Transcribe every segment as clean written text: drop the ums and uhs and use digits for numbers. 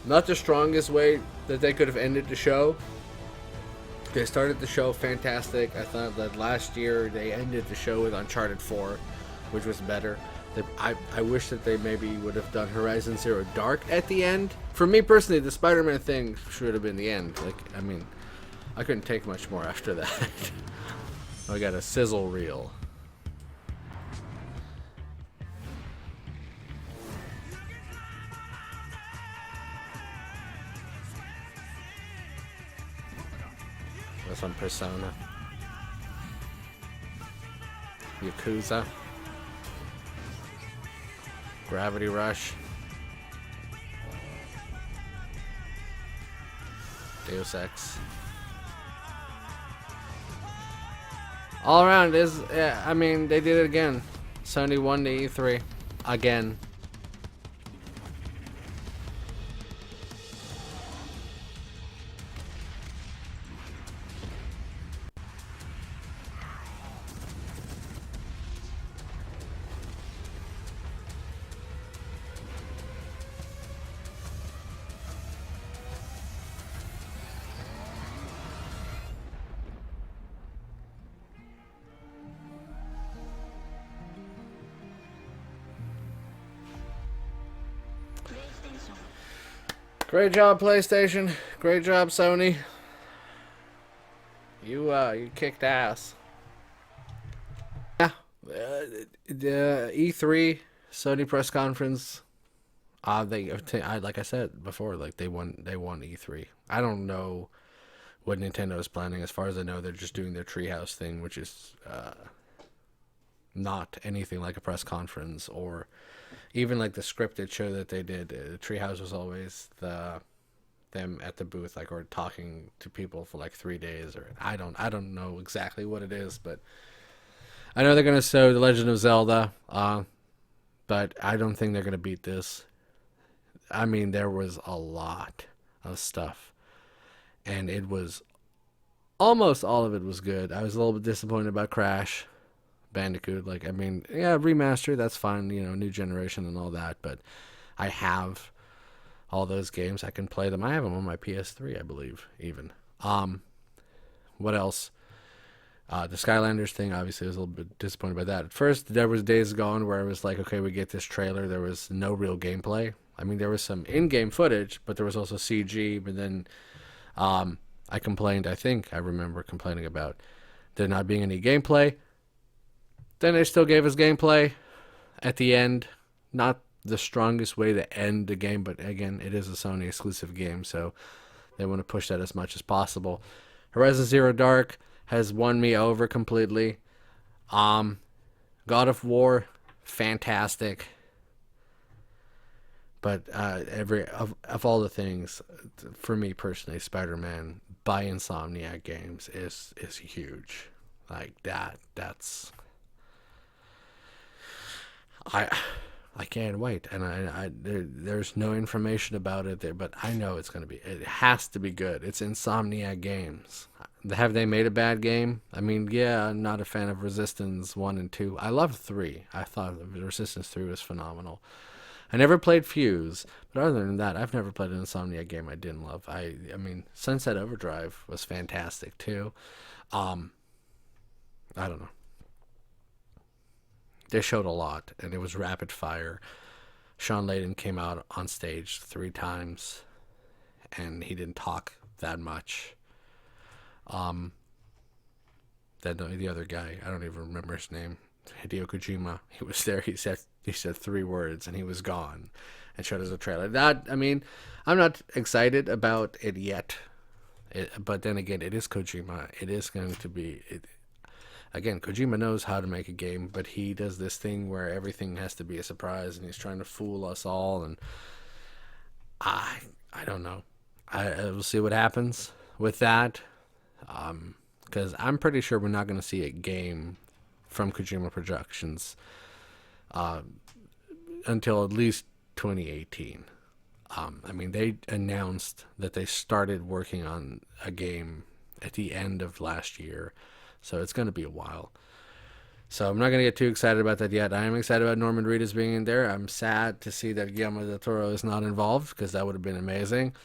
Not the strongest way that they could have ended the show. They started the show fantastic. I thought that last year they ended the show with Uncharted 4, which was better. I wish that they maybe would have done Horizon Zero Dark at the end. For me personally, the Spider-Man thing should have been the end. Like, I mean, I couldn't take much more after that. I got a Sizzle reel. That's on Persona. Yakuza. Gravity Rush. Deus Ex. All around is, yeah, I mean, they did it again. Sony won the E3 again. Great job, PlayStation. Great job, Sony. You kicked ass. Yeah, the E3 Sony press conference. Like I said before, like they won E3. I don't know what Nintendo is planning. As far as I know, they're just doing their Treehouse thing, which is not anything like a press conference or even like the scripted show that they did. Treehouse was always them at the booth, like, or talking to people for like 3 days, or I don't know exactly what it is, but I know they're gonna show The Legend of Zelda, but I don't think they're gonna beat this. I mean, there was a lot of stuff, and it was almost all of it was good. I was a little bit disappointed about Crash Bandicoot. Like, I mean, yeah, remaster, that's fine, new generation and all that, but I have all those games. I can play them. I have them on my PS3, I believe, even. What else? The Skylanders thing, obviously, I was a little bit disappointed by that. At first, there was Days Gone where I was like, okay, we get this trailer. There was no real gameplay. I mean, there was some in-game footage, but there was also CG. But then I complained, I think I remember complaining about there not being any gameplay. Then they still gave us gameplay at the end. Not the strongest way to end the game, but again, it is a Sony exclusive game, so they want to push that as much as possible. Horizon Zero Dark has won me over completely. God of War, fantastic. But every of all the things, for me personally, Spider-Man by Insomniac Games is huge. Like that's I I can't wait, and there's no information about it there, but I know it's gonna be. It has to be good. It's Insomniac Games. Have they made a bad game? I mean, yeah, I'm not a fan of Resistance 1 and 2. I loved 3. I thought Resistance 3 was phenomenal. I never played Fuse, but other than that, I've never played an Insomniac game I didn't love. I mean, Sunset Overdrive was fantastic too. Um, I don't know. They showed a lot, and it was rapid fire. Sean Layden came out on stage 3 times, and he didn't talk that much. Um, that the other guy, I don't even remember his name, Hideo Kojima. He was there. He said 3 words, and he was gone, and showed us a trailer. That, I mean, I'm not excited about it yet, but then again, it is Kojima. It is going to be. Again, Kojima knows how to make a game, but he does this thing where everything has to be a surprise, and he's trying to fool us all. And I don't know. I will see what happens with that. Because I'm pretty sure we're not going to see a game from Kojima Productions until at least 2018. I mean, they announced that they started working on a game at the end of last year, so it's going to be a while. So I'm not gonna get too excited about that yet. I am excited about Norman Reedus being in there. I'm sad to see that Guillermo del Toro is not involved because that would have been amazing.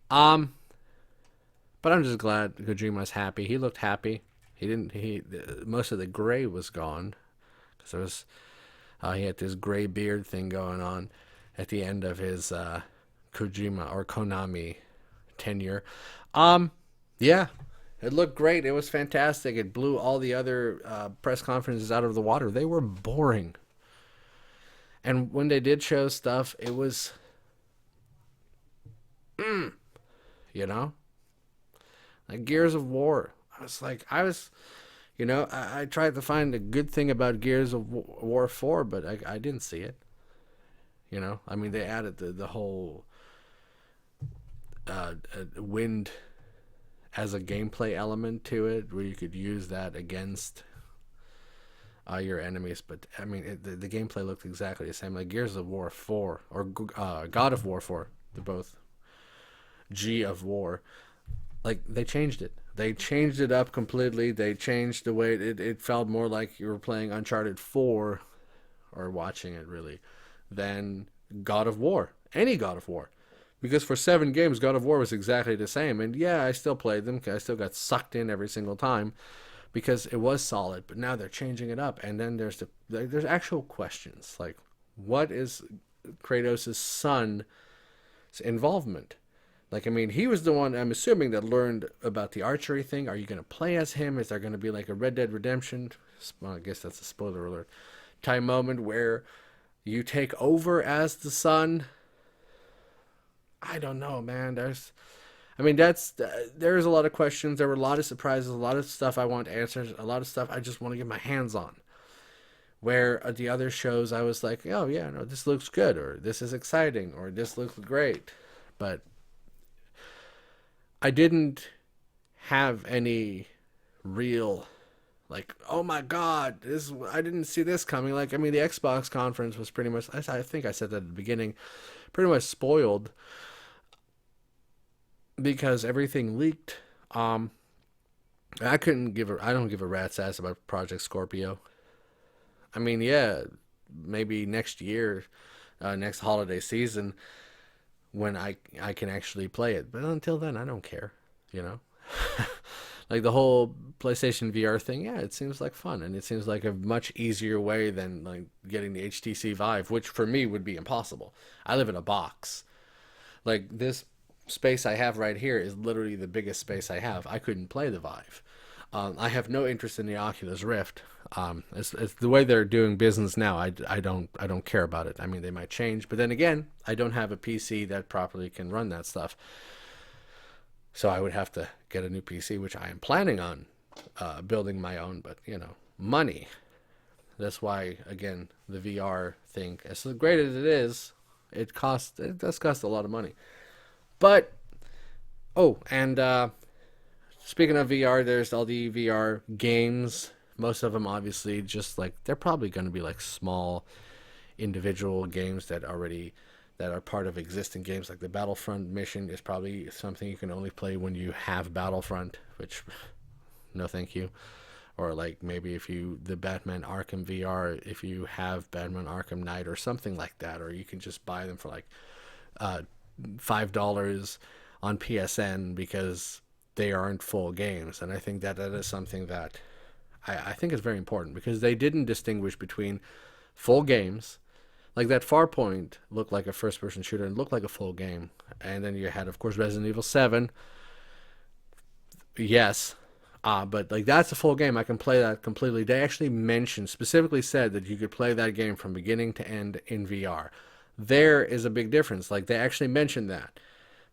Um, but I'm just glad Kojima's happy. He looked happy. He didn't. He most of the gray was gone because there was he had this gray beard thing going on at the end of his Kojima or Konami tenure. Um, yeah, it looked great. It was fantastic. It blew all the other press conferences out of the water. They were boring. And when they did show stuff, it was, you know, like Gears of War. I tried to find a good thing about Gears of War 4, but I didn't see it. I mean, they added the whole wind as a gameplay element to it, where you could use that against your enemies. But I mean, the gameplay looked exactly the same, like Gears of War 4 or God of War 4. They're both G of War. Like they changed it. They changed it up completely. They changed the way it felt more like you were playing Uncharted 4 or watching it really than God of War. Any God of War. Because for 7 games, God of War was exactly the same. And yeah, I still played them. I still got sucked in every single time because it was solid. But now they're changing it up. And then there's actual questions. Like, what is Kratos' son's involvement? Like, I mean, he was the one, I'm assuming, that learned about the archery thing. Are you going to play as him? Is there going to be like a Red Dead Redemption? Well, I guess that's a spoiler alert. Time moment where you take over as the son. I don't know, man. There's a lot of questions. There were a lot of surprises, a lot of stuff I want answers, a lot of stuff I just want to get my hands on. Where at the other shows I was like, oh yeah, no, this looks good, or this is exciting, or this looks great, but I didn't have any real like, oh my god, this I didn't see this coming. Like, I mean, the Xbox conference was pretty much, I think I said that at the beginning, pretty much spoiled because everything leaked. I don't give a rat's ass about Project Scorpio. I mean, yeah, maybe next year, next holiday season, when I can actually play it. But until then, I don't care. You know, like the whole PlayStation VR thing. Yeah, it seems like fun, and it seems like a much easier way than like getting the HTC Vive, which for me would be impossible. I live in a box. Like this space I have right here is literally the biggest space I have. I couldn't play the Vive. I have no interest in the Oculus Rift. It's the way they're doing business now. I don't care about it. I mean, they might change, but then again, I don't have a PC that properly can run that stuff. So I would have to get a new PC, which I am planning on building my own. But money. That's why again the VR thing, as great as it is, it does cost a lot of money. But and speaking of VR, there's all the VR games. Most of them, obviously, just like they're probably going to be like small individual games that are part of existing games. Like the Battlefront mission is probably something you can only play when you have Battlefront, which no, thank you. Or like maybe the Batman Arkham VR, if you have Batman Arkham Knight or something like that, or you can just buy them for like $5 on PSN because they aren't full games. And I think that is something that I think is very important because they didn't distinguish between full games. Like that Farpoint looked like a first-person shooter and looked like a full game. And then you had, of course, Resident Evil 7. Yes. But like that's a full game. I can play that completely. They actually specifically said that you could play that game from beginning to end in VR. There is a big difference. Like they actually mentioned that.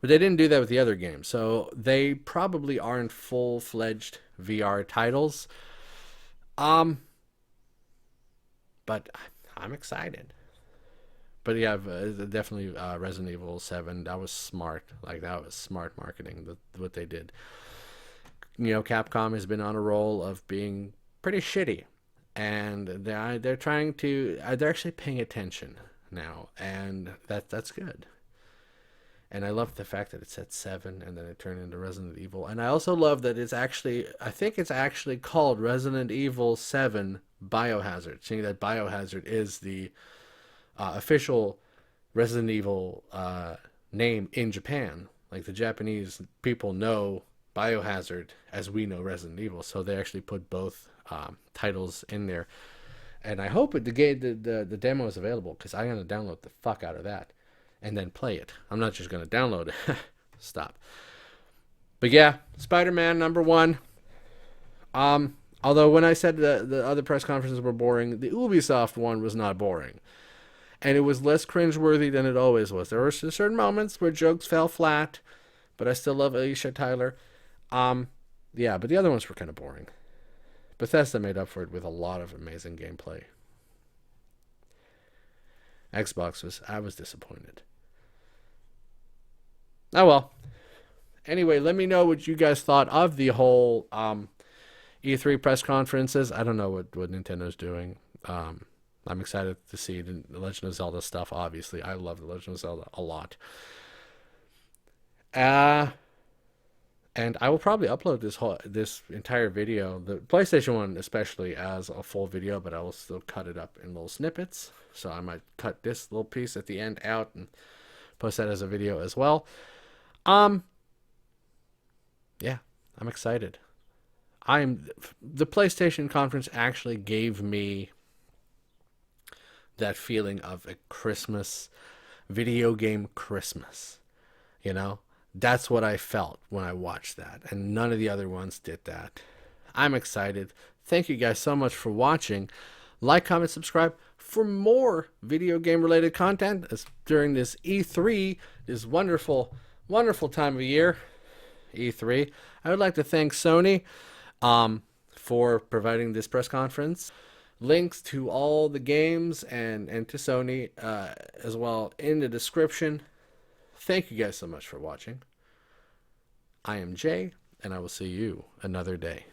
But they didn't do that with the other games. So they probably aren't full-fledged VR titles. But I'm excited. But yeah, definitely Resident Evil 7. That was smart. Like that was smart marketing. What they did. Capcom has been on a roll of being pretty shitty, and they're trying to they're actually paying attention now, and that's good. And I love the fact that it said 7 and then it turned into Resident Evil. And I also love that it's actually, I think it's actually called Resident Evil 7 Biohazard, seeing that Biohazard is the official Resident Evil name in Japan. Like the Japanese people know Biohazard as we know Resident Evil, so they actually put both titles in there. And I hope the demo is available, because I'm going to download the fuck out of that and then play it. I'm not just going to download it. Stop. But yeah, Spider-Man #1. Although when I said the other press conferences were boring, the Ubisoft one was not boring. And it was less cringeworthy than it always was. There were certain moments where jokes fell flat, but I still love Alicia Tyler. Yeah, but the other ones were kind of boring. Bethesda made up for it with a lot of amazing gameplay. I was disappointed. Oh well. Anyway, let me know what you guys thought of the whole E3 press conferences. I don't know what Nintendo's doing. I'm excited to see the Legend of Zelda stuff, obviously. I love the Legend of Zelda a lot. And I will probably upload this entire video, the PlayStation one especially, as a full video, but I will still cut it up in little snippets. So I might cut this little piece at the end out and post that as a video as well. Yeah, I'm excited. The PlayStation conference actually gave me that feeling of a Christmas, video game Christmas. You know? That's what I felt when I watched that, and none of the other ones did that. I'm excited. Thank you guys so much for watching. Like, comment, subscribe for more video game related content during this E3, this wonderful, wonderful time of year, E3. I would like to thank Sony for providing this press conference. Links to all the games and to Sony as well in the description. Thank you guys so much for watching. I am Jay, and I will see you another day.